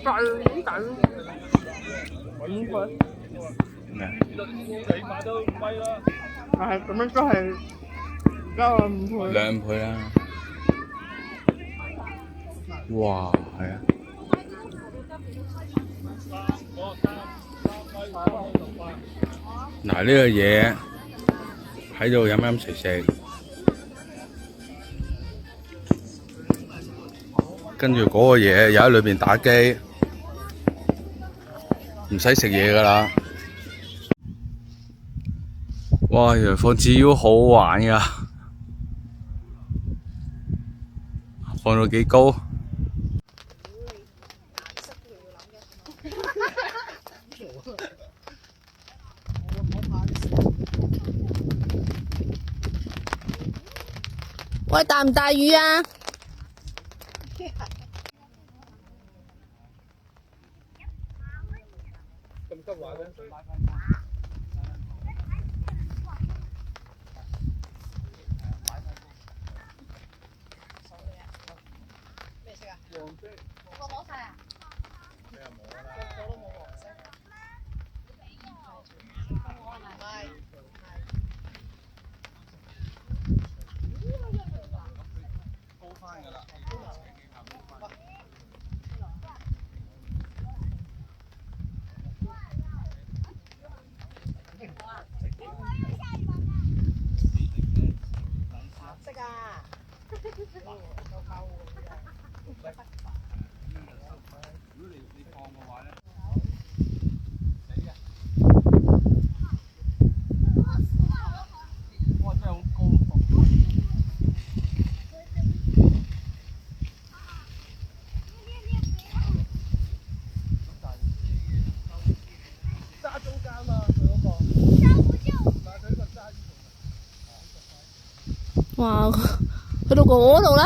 大好大咯，5倍。咩？但係咁樣都係加我5倍。2倍啦。哇，係啊！嗱，呢個嘢喺度飲飲食食，跟住嗰個嘢又喺裏邊打機，唔使食嘢噶啦。哇！原來放紙鷂好好玩噶，放到幾高？喂，大唔大魚啊？咁急玩咩？咩色啊？黃色。個攞晒啊？你又冇啦。個都冇黃色。係。高翻㗎啦。色啊！如果你放嘅話咧，哇！真係好高。揸中間嘛，佢嗰個。但係佢個揸呢度。哇，去到嗰度啦！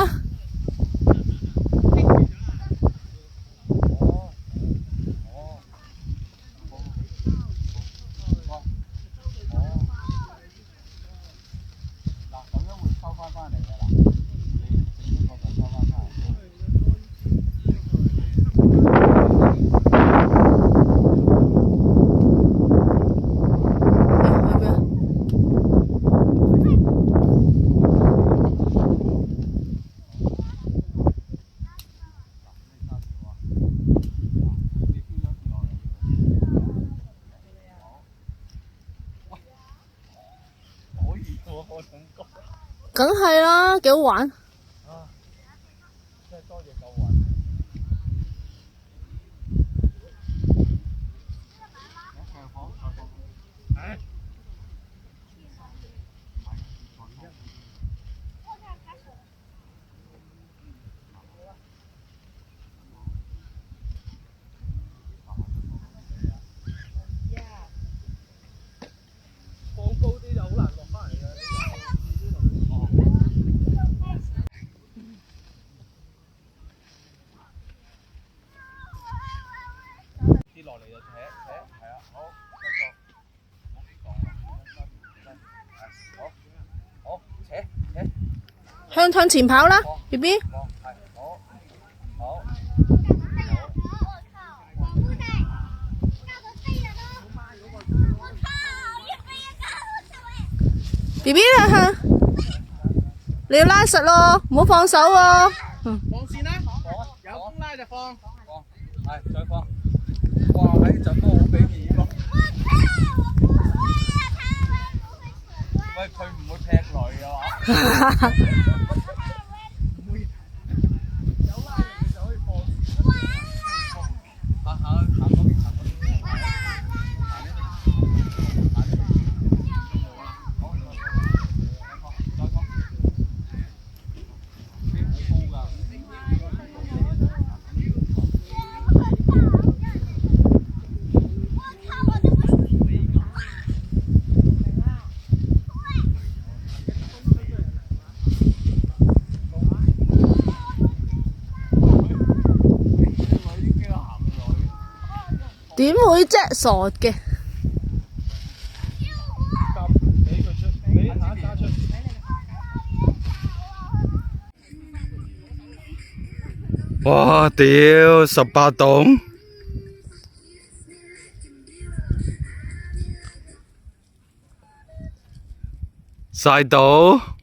梗係啦，幾好玩。真係多謝救運。放高啲就好難落翻嚟嘅。跌落嚟就扯，係啊，好，繼續，好，扯，向前跑啦 ，B B。係，好。B B 啦，你要拉實咯，唔好放手喎。放線啦，有風拉就放，係再放。哇！喺就都好俾面喎。喂，佢唔會劈雷嘅話。唔會。有拉你就可以放。行嗰邊，行嗰邊。點會啫？傻嘅。俾佢出，俾下一家出。哇！屌，18棟，晒到。